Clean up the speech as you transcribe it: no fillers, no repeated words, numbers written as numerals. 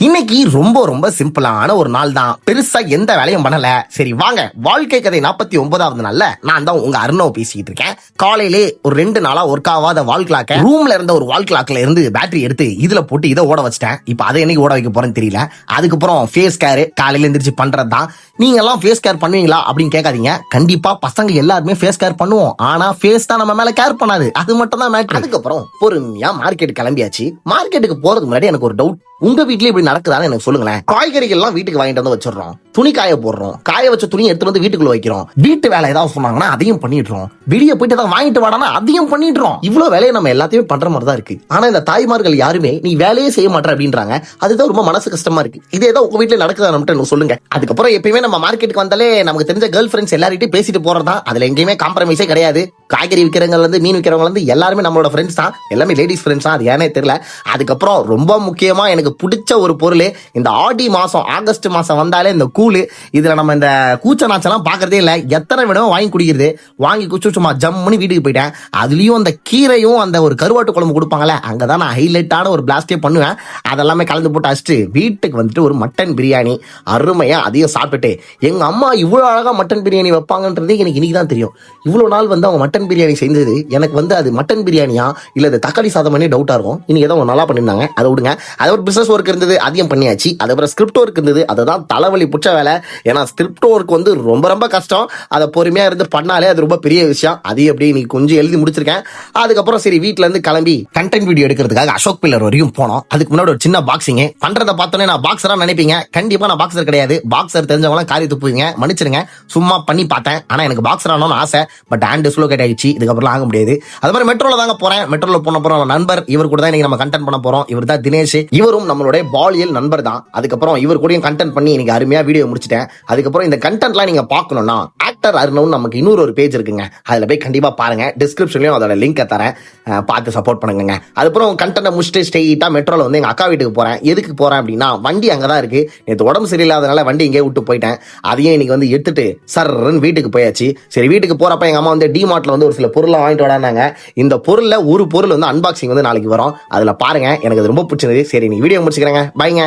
இன்னைக்கு ரொம்ப ரொம்ப சிம்பிளான ஒரு நாள் தான். பெருசா எந்த வேலையும் பண்ணல. சரி வாங்க, வாழ்க்கை கதை 49வது நாள்ல நான் தான் உங்க அருணவ பேசிக்கிட்டு இருக்கேன். காலையிலே ஒரு 2 நாளா ஒர்க் ஆகாத வால் கிளாக்க ரூம்ல இருந்த ஒரு வால் கிளாக்ல இருந்து பேட்டரி எடுத்து இதுல போட்டு இதை ஓட வச்சிட்டேன். இப்ப அதை என்னைக்கு ஓட வைக்க போறேன்னு தெரியல. அதுக்கப்புறம் ஃபேஸ் கேர் காலையில எந்திரிச்சு பண்றதுதான். நீங்க எல்லாம் ஃபேஸ் கேர் பண்ணுவீங்களா அப்படின்னு கேட்காதீங்க. கண்டிப்பா பசங்க எல்லாருமே ஃபேஸ் கேர் பண்ணுவோம். ஆனா ஃபேஸ் தான் நம்ம மேல கேர் பண்ணாது. அது மட்டும் தான் மேட்டர். அதுக்கப்புறம் பொறுமையா மார்க்கெட் கிளம்பியாச்சு. மார்க்கெட்டுக்கு போறதுக்கு முன்னாடி எனக்கு ஒரு டவுட். உங்க வீட்ல இப்படி நடக்குதான்னு எனக்கு சொல்லுங்களேன். காய்கறிகள் எல்லாம் வீட்டுக்கு வாங்கிட்டு வந்து வச்சிடறோம். துணி காய போடுறோம். காய வச்ச துணி எடுத்து வந்து வீட்டுக்குள்ள வைக்கிறோம். வீட்டு வேலை ஏதாவது சொன்னாங்கன்னா அதையும் பண்ணிடுறோம். வெளியே போயிட்டு ஏதாவது வாங்கிட்டு வாடானா அதையும் பண்ணிடுறோம். இவ்வளவு வேலையை நம்ம எல்லாத்தையும் பண்ற மாதிரி தான் இருக்கு. ஆனா இந்த தாய்மார்கள் யாருமே நீ வேலையே செய்ய மாட்டேற அப்படின்றாங்க. அதுதான் ரொம்ப மனசு கஷ்டமா இருக்கு. இதே தான் உங்க வீட்டுல நடக்குதா நம்ம சொல்லுங்க. அதுக்கப்புறம் எப்பயுமே நம்ம மார்க்கெட்டுக்கு வந்தாலே நமக்கு தெரிஞ்ச கேர்ள் ஃபிரெண்ட்ஸ் எல்லார்கிட்டையும் பேசிட்டு போறதா. அதுல எங்கேயுமே காம்ப்ரமைஸே கிடையாது. காய்கறி விற்கிறவங்க இருந்து மீன் விற்கிறவங்க இருந்து எல்லாருமே நம்மளோட ஃப்ரெண்ட்ஸ் தான். எல்லாமே லேடிஸ் ஃப்ரெண்ட்ஸ் தான். அது ஏனே தெரியல. அதுக்கப்புறம் ரொம்ப முக்கியமா எனக்கு பிடிச்ச ஒரு பொருள், இந்த ஆடி மாசம் ஆகஸ்ட் மாசம் வந்தாலே இந்த கூழு. இதுல நம்ம இந்த கூச்ச நாச்செல்லாம் பாக்குறதே இல்ல. எத்தனை விடவும் வாங்கி குடிக்கிறது. வாங்கி குடிச்சு சும்மா ஜம்முன்னு வீட்டுக்கு போயிட்டேன். அதுலயும் அந்த கீரையும் அந்த ஒரு கருவாட்டு குழம்பு கொடுப்பாங்கல்ல, அங்கதான் நான் ஹைலைட்டான ஒரு பிளாஸ்டே பண்ணுவேன். அதெல்லாமே கலந்து போட்டு அடிச்சுட்டு வீட்டுக்கு வந்துட்டு ஒரு மட்டன் பிரியாணி அருமையா அதையும் சாப்பிட்டுட்டு, எங்க அம்மா இவ்வளவு அழகா மட்டன் பிரியாணி வைப்பாங்கன்றதே எனக்கு இன்னைக்கு தான் தெரியும். இவ்வளவு நாள் வந்து அவங்க மட்டன் பிரியாணி செஞ்சது எனக்கு வந்து அது மட்டன் பிரியாணியா இல்ல அது தக்காளி சாதம் பண்ணி டவுட்டா இருக்கும். இன்னைக்கு ஏதோ நல்லா பண்ணிருந்தாங்க. அதை விடுங்க. அது ஒரு பிசினஸ் ஒர்க் இருந்தது, அதையும் பண்ணியாச்சு. அதுக்கப்புறம் ஸ்கிரிப்ட் ஒர்க் இருந்தது. அதுதான் தலைவலி புடிச்ச வேலை. ஏன்னா ஸ்கிரிப்ட் ஒர்க் வந்து ரொம்ப ரொம்ப கஷ்டம். அதை பொறுமையா இருந்து பண்ணாலே அது ரொம்ப பெரிய விஷயம். அதையும் எப்படி இன்னைக்கு கொஞ்சம் எழுதி முடிச்சிருக்கேன். அதுக்கப்புறம் சரி வீட்டுல இருந்து கிளம்பி கண்டென்ட் வீடியோ எடுக்கிறதுக்காக அசோக் பில்லர் வரையும் போனோம். அதுக்கு முன்னாடி ஒரு சின்ன பாக்ஸிங் பண்றதை பார்த்தோன்னே நான் பாக்ஸரா நினைப்பீங்க. கண்டிப்பா நான் பாக்ஸர் கிடையாது. பாக்ஸர் தெரிஞ்சவங்க காரி துப்புவீங்க, மன்னிச்சிருங்க. சும்மா பண்ணி பார்த்தேன். ஆனா எனக்கு பாக்ஸர் ஆனோன்னு ஆசை. பட் ஹேண்ட் டிஸ்லோகேட் ஆயிடுச்சு. இதுக்கப்புறம் ஆக முடியாது. அது மாதிரி மெட்ரோல தாங்க போறேன். மெட்ரோல போன அப்புறம் நண்பர் இவர் கூட தான் இன்னைக்கு நம்ம கண்டென்ட் பண்ண போறோம். இவர் தான் தினேஷ். இவரும் நம்மளுடைய பாலியல் நண்பர் தான். அதுக்கப்புறம் இவர் கூடயும் கண்டென்ட் பண்ணி இன்னைக்கு அருமையா வீடியோ முடிச்சிட்டேன். அதுக்கப்புறம் இந்த கண்டென்ட்லாம் நீங்க பார்க்கணும்னா ஆக்டர் அருணவ் நமக்கு இன்னொரு பேஜ் இருக்குங்க. அதுல போய் கண்டிப்பா பாருங்க. டிஸ்கிரிப்ஷன்லயும் அதோட லிங்க் தரேன். பார்த்து சப்போர்ட் பண்ணுங்க. அதுக்கப்புறம் கண்டென்ட் முடிச்சுட்டு ஸ்ட்ரெயிட்டா மெட்ரோல வந்து எங்க அக்கா வீட்டுக்கு போறேன். எதுக்கு போறேன் அப்படின்னா வண்டி அங்கதான் இருக்கு. நேற்று உடம்பு சரியில்லாதனால வண்டி இங்கே விட்டு போயிட்டேன். அதையும் இன்னைக்கு வந்து எடுத்துட்டு சர்ன்னு வீட்டுக்கு போயாச்சு. சரி வீட்டுக்கு போறப்ப எங்க அம்மா வந்து டிமார்ட்ல வந்து ஒரு சில பொருளை வாங்கிட்டு வராங்க. இந்த பொருள்ல ஒரு பொருள் வந்து அன்பாக்சிங் வந்து நாளைக்கு வரும். அதுல பாருங்க. எனக்கு அது ரொம்ப பிடிச்சது. சரி நீ வீடியோ முடிச்சுக்கிறேங்க. பாய்ங்க.